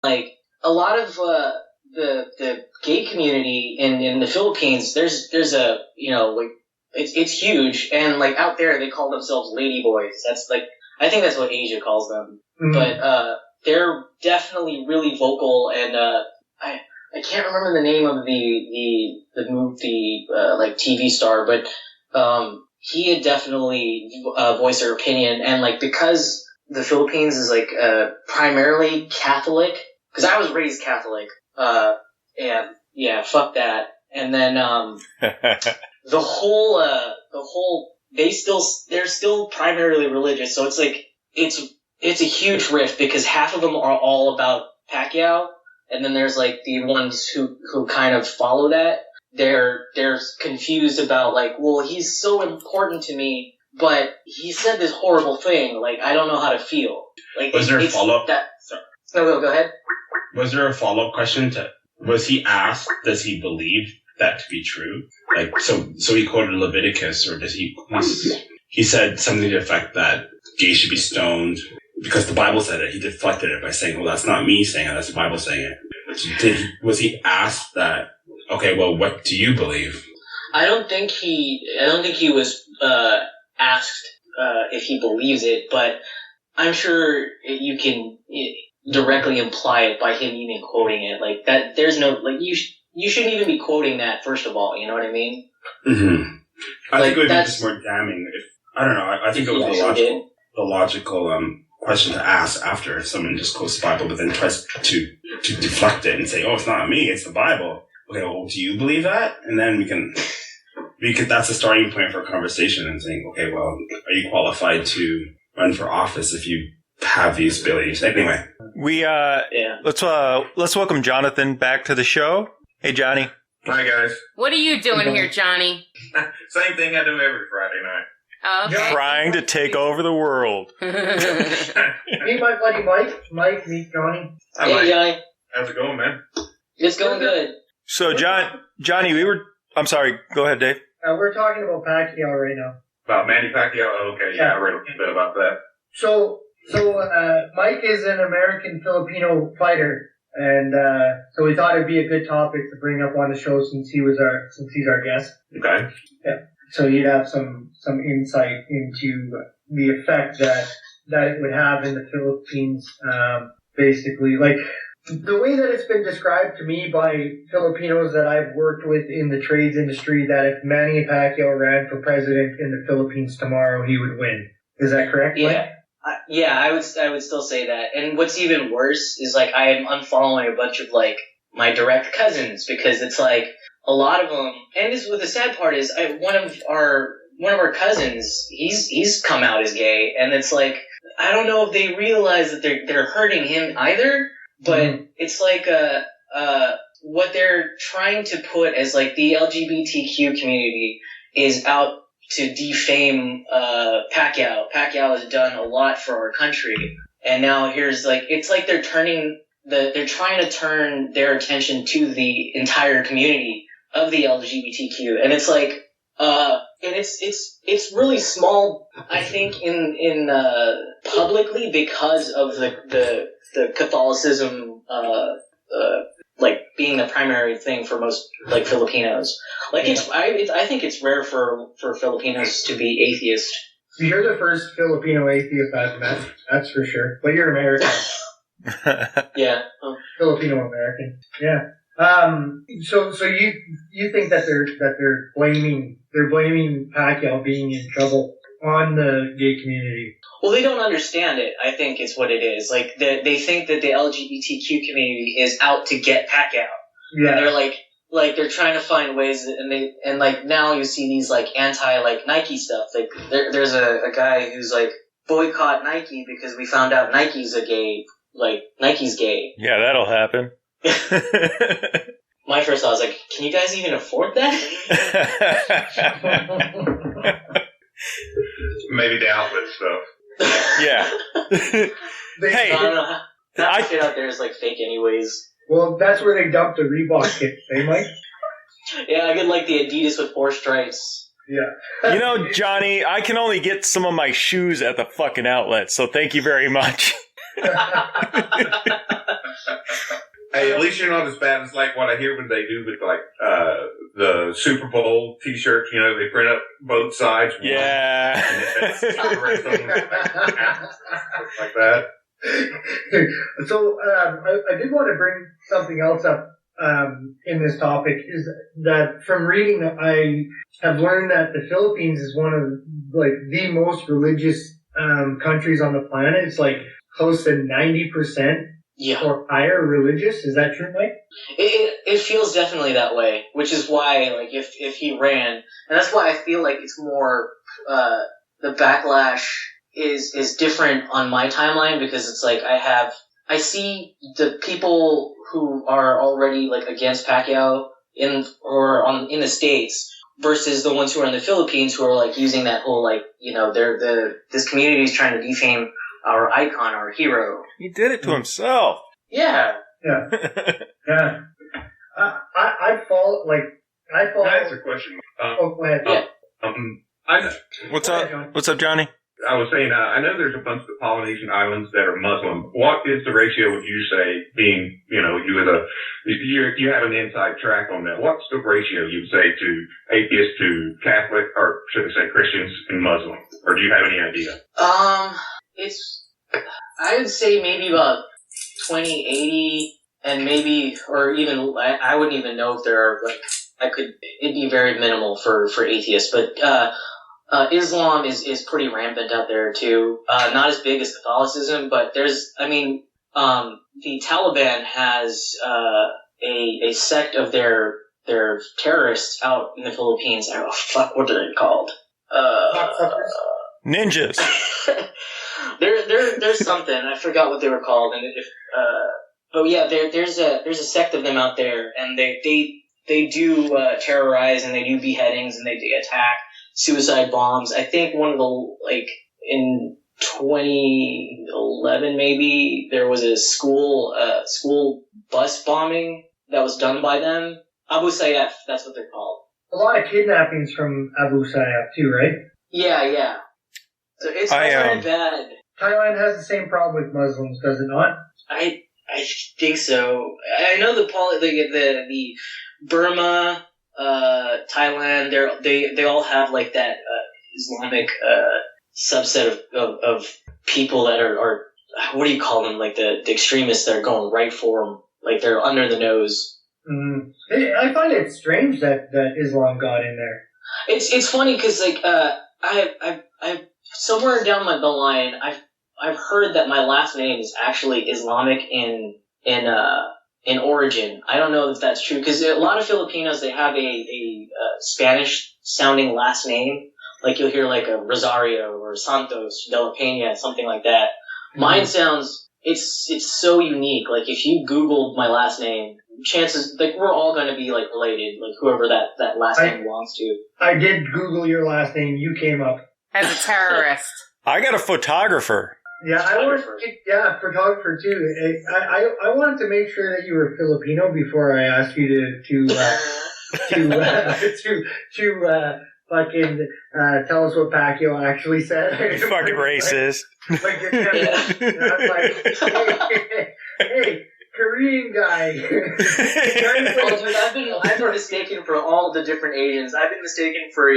like a lot of the gay community in the Philippines. There's a like it's huge, and like out there they call themselves ladyboys. That's like I think that's what Asia calls them. Mm-hmm. But they're definitely really vocal, and I can't remember the name of the movie like TV star, but he had definitely voiced their opinion, and like because the Philippines is like primarily Catholic, because I was raised Catholic, and yeah, fuck that, and then the whole they're still primarily religious, so it's like it's a huge rift because half of them are all about Pacquiao, and then there's like the ones who kind of follow that. They're confused about like, well, he's so important to me, but he said this horrible thing. Like, I don't know how to feel. Like, was there a follow-up? No, go ahead. Was there a follow-up question was he asked, does he believe that to be true? Like, so he quoted Leviticus, or he said something to the effect that gays should be stoned because the Bible said it. He deflected it by saying, well, that's not me saying it, that's the Bible saying it. Was he asked that, okay, well, what do you believe? I don't think he was asked if he believes it, but I'm sure you can directly imply it by him even quoting it. Like that, there's no like you shouldn't even be quoting that. First of all, you know what I mean? Mm-hmm. I think it would be just more damning if I don't know. I think it was the logical question to ask after if someone just quotes the Bible, but then tries to deflect it and say, "Oh, it's not me, it's the Bible." Okay, well, do you believe that? And then we can, that's a starting point for a conversation and saying, okay, well, are you qualified to run for office if you have these beliefs? Anyway. Let's welcome Jonathan back to the show. Hey, Johnny. Hi, guys. What are you doing here, Johnny? Same thing I do every Friday night. Oh, okay. Trying to take over the world. Meet my buddy Mike. Mike, meet Johnny. Hi, hey, Mike. Johnny. How's it going, man? It's going good. So, Johnny, I'm sorry. Go ahead, Dave. We're talking about Pacquiao right now. About Manny Pacquiao? Oh, okay, yeah, I read a bit about that. So Mike is an American Filipino fighter, and so we thought it'd be a good topic to bring up on the show since he's our guest. Okay. Yeah. So you'd have some insight into the effect that it would have in the Philippines. Basically, like. The way that it's been described to me by Filipinos that I've worked with in the trades industry, that if Manny Pacquiao ran for president in the Philippines tomorrow, he would win. Is that correct? Yeah. I would still say that. And what's even worse is like I am unfollowing a bunch of like my direct cousins because it's like a lot of them. And this, what the sad part is, one of our cousins, he's come out as gay, and it's like I don't know if they realize that they're hurting him either. But it's like what they're trying to put as like the LGBTQ community is out to defame Pacquiao. Pacquiao has done a lot for our country, and now here's like it's like they're trying to turn their attention to the entire community of the LGBTQ, and it's like and it's really small, I think, in publicly because of the Catholicism, like being the primary thing for most like Filipinos. Like I think it's rare for Filipinos to be atheist. You're the first Filipino atheist I've met, that's for sure. But you're American. Yeah. Filipino American. Yeah. So you think that they're blaming Pacquiao being in trouble on the gay community? Well, they don't understand it, I think is what it is. Like, they think that the LGBTQ community is out to get Pacquiao. Yeah. And they're like, they're trying to find ways, and like, now you see these, like, like, Nike stuff. Like, there's a guy who's like, boycott Nike because we found out Nike's gay. Yeah, that'll happen. My first thought was like, can you guys even afford that? Maybe the outlet stuff. Yeah. Hey, I don't know. That shit out there is like fake anyways. Well, that's where they dumped the Reebok kits, eh, Mike? Yeah, I get like the Adidas with 4 stripes. Yeah. You know, Johnny, I can only get some of my shoes at the fucking outlet, so thank you very much. Hey, at least you're not as bad as like what I hear when they do with like the Super Bowl T-shirts. You know, they print up both sides. Yeah. Like that. So I did want to bring something else up in this topic, is that from reading, I have learned that the Philippines is one of like the most religious countries on the planet. It's like close to 90% or higher religious. Is that true, Mike? It feels definitely that way, which is why like if he ran, and that's why I feel like it's more the backlash is different on my timeline, because it's like I see the people who are already like against Pacquiao in the States versus the ones who are in the Philippines who are like using that whole like, you know, this community is trying to defame our icon, our hero. He did it to himself. Yeah. Yeah. I follow. Can I ask a question? Go ahead. What's up? What's up, Johnny? I was saying, I know there's a bunch of Polynesian islands that are Muslim. What is the ratio, would you say, being, you know, you have an inside track on that. What's the ratio you'd say to atheists to Catholic, or should I say Christians and Muslim? Or do you have any idea? I would say maybe about 20-80, and maybe, or even, I wouldn't even know if there are, like, it'd be very minimal for atheists, but, Islam is pretty rampant out there too. Not as big as Catholicism, but the Taliban has, a sect of their terrorists out in the Philippines. Oh, fuck, what are they called? Ninjas. There's something, I forgot what they were called, and but yeah, there's a sect of them out there, and they do, terrorize, and they do beheadings, and they attack, suicide bombs. I think one of the, like, in 2011 maybe, there was a school bus bombing that was done by them. Abu Sayyaf, that's what they're called. A lot of kidnappings from Abu Sayyaf too, right? Yeah. So it's very bad. Thailand has the same problem with Muslims, does it not? I think so. I know the Burma, Thailand, they all have like that Islamic subset of people that are what do you call them? Like the extremists that are going right for them, like they're under the nose. Mm. I find it strange that Islam got in there. It's funny because like I somewhere down the line I've heard that my last name is actually Islamic in origin. I don't know if that's true, because a lot of Filipinos, they have a Spanish sounding last name. Like you'll hear like a Rosario or Santos de la Peña, something like that. Mm-hmm. Mine sounds, it's so unique. Like if you Googled my last name, chances, like we're all going to be like related, like whoever that last name belongs to. I did Google your last name. You came up as a terrorist. I got a photographer. Yeah, photographer too. I wanted to make sure that you were Filipino before I asked you to fucking tell us what Pacquiao actually said. You fucking racist. Like you're hey, Korean guy. I've been mistaken for all the different Asians. I've been mistaken for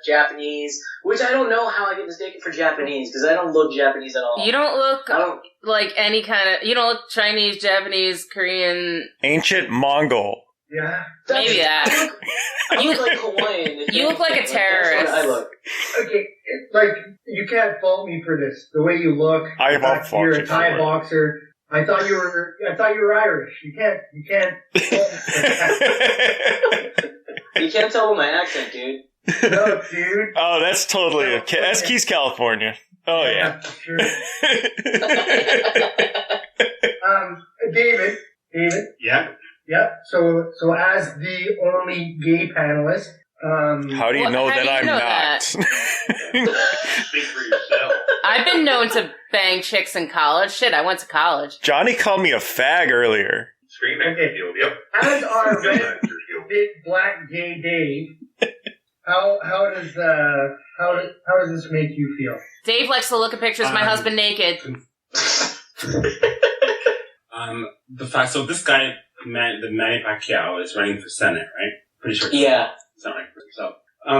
Japanese, which I don't know how I get mistaken for Japanese, because I don't look Japanese at all. You don't look like any kind of. You don't look Chinese, Japanese, Korean, ancient Mongol. Yeah, maybe that. I look like Hawaiian. You look like a terrorist. I look. Okay, like you can't fault me for this. The way you look. You're a Thai boxer. I thought you were Irish. You can't. You can't tell with my accent, dude. No, dude. Oh, that's totally that's Keys, California. Oh yeah. Sure. David. Yeah. Yeah. So as the only gay panelist, how do you know that I'm not? Speak for yourself. I've been known to bang chicks in college. Shit, I went to college. Johnny called me a fag earlier. Screaming. Yep. As our red big black gay Dave, how does this make you feel? Dave likes to look at pictures of my husband naked. The fact, so this guy, the Manny Pacquiao, is running for Senate, right? Pretty sure. Yeah. It's not right.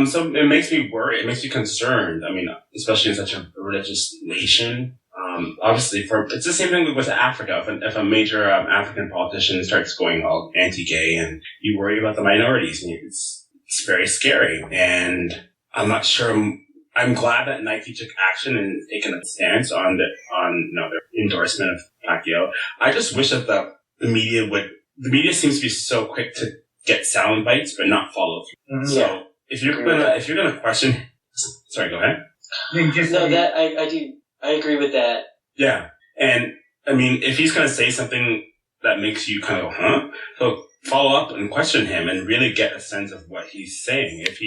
So it makes me worried. It makes me concerned. I mean, especially in such a religious nation. Obviously, it's the same thing with Africa. If a major African politician starts going all anti-gay, and you worry about the minorities, and it's very scary. And I'm not sure. I'm glad that Nike took action and taken a stance on their endorsement of Pacquiao. I just wish that the media seems to be so quick to get sound bites but not follow through. Mm-hmm. So if you're gonna question, sorry, go ahead. I agree with that. Yeah, and I mean, if he's gonna say something that makes you kind of go, huh? So follow up and question him and really get a sense of what he's saying. If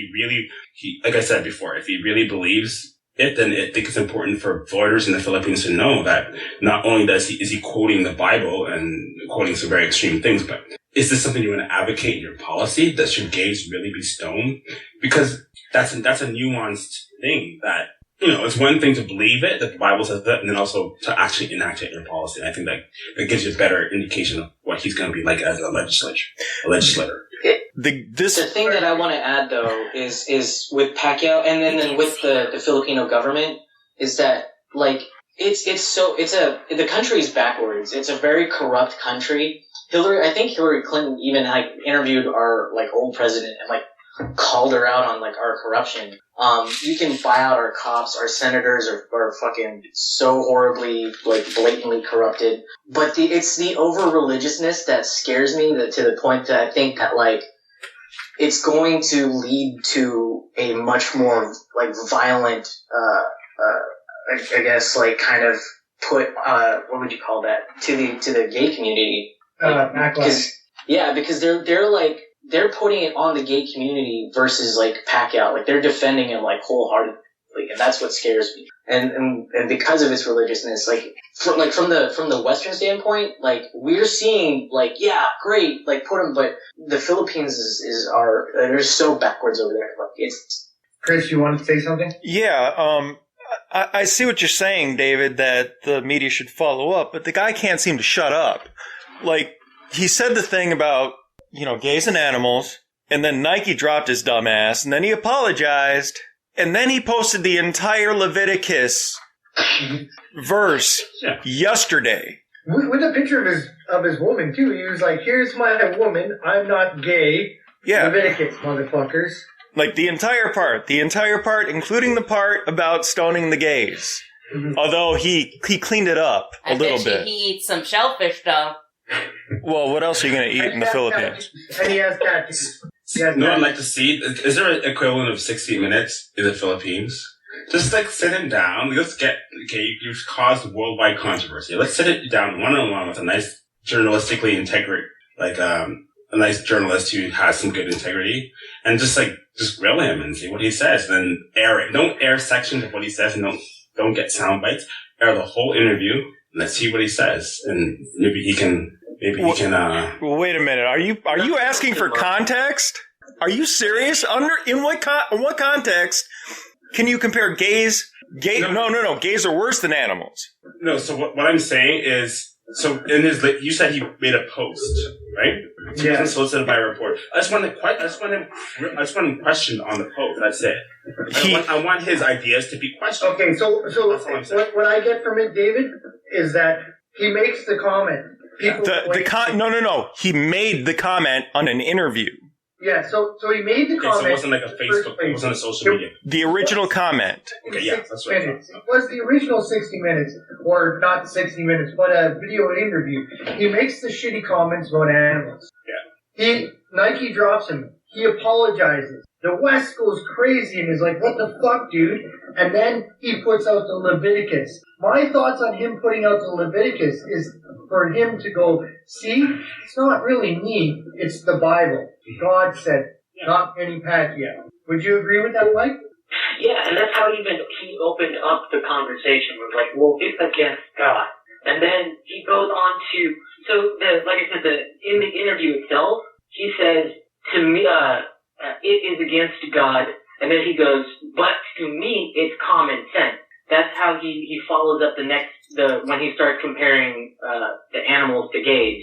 like I said before, if he really believes it, then I think it's important for voters in the Philippines to know that not only is he quoting the Bible and quoting some very extreme things, but is this something you want to advocate in your policy? That should gays really be stoned? Because that's a nuanced thing that, it's one thing to believe it, that the Bible says that, and then also to actually enact it in your policy. And I think that gives you a better indication of what he's going to be like as a legislator. The thing that I want to add, though, is with Pacquiao and then with the Filipino government, is that, like, the country is backwards. It's a very corrupt country. I think Hillary Clinton even, like, interviewed our, like, old president and, like, called her out on, like, our corruption. You can buy out our cops, our senators are fucking so horribly, like, blatantly corrupted. But it's the over-religiousness that scares me to the point that I think that, like, it's going to lead to a much more, like, violent, I guess, like, kind of put, what would you call that? To the gay community. Backlash. Because they're putting it on the gay community versus, like, Pacquiao. Like, they're defending him, like, wholeheartedly, and that's what scares me. And because of its religiousness, like, from the Western standpoint, like, we're seeing, like, yeah, great, like, put him, but the Philippines they're so backwards over there. Like, it's. Chris, you want to say something? Yeah, I see what you're saying, David, that the media should follow up, but the guy can't seem to shut up. Like, he said the thing about, gays and animals, and then Nike dropped his dumb ass, and then he apologized, and then he posted the entire Leviticus verse yesterday. With a picture of his woman, too. He was like, here's my woman, I'm not gay. Yeah. Leviticus, motherfuckers. Like, the entire part, including the part about stoning the gays. Mm-hmm. Although he cleaned it up a little bit. He eats some shellfish, though. Well, what else are you going to eat in the Philippines? And he has tattoos. I'd like to see, is there an equivalent of 60 Minutes in the Philippines? Just, like, sit him down. You've caused worldwide controversy. Let's sit it down one-on-one with a nice journalistically integrity, like, a nice journalist who has some good integrity, and just grill him and see what he says, and then air it. Don't air sections of what he says, and don't get sound bites. Air the whole interview, and let's see what he says, and maybe he can. Well, wait a minute. Are you asking for context? Are you serious? In what context can you compare gays? No. Gays are worse than animals. No. So what I'm saying is, so you said he made a post, right? He was solicited by a reporter. I just want him questioned on the post. That's it. I want his ideas to be questioned. Okay. So what I get from it, David, is that he makes the comment. No. He made the comment on an interview. Yeah, so he made the comment. So it wasn't like a Facebook, it wasn't a social media. The original comment. Okay, yeah, that's right. Minutes. It was the original 60 Minutes, or not 60 Minutes, but a video interview. He makes the shitty comments about animals. Yeah. Nike drops him. He apologizes. The West goes crazy and is like, what the fuck, dude? And then he puts out the Leviticus. My thoughts on him putting out the Leviticus is for him to go, see, it's not really me, it's the Bible. God said, not Manny Pacquiao. Would you agree with that, Mike? Yeah, and that's how he opened up the conversation with, like, well, it's against God. And then he goes on to, like I said, in the interview itself, he says, to me, it is against God. And then he goes, but to me, it's common sense. That's how he follows up the when he starts comparing the animals to gays,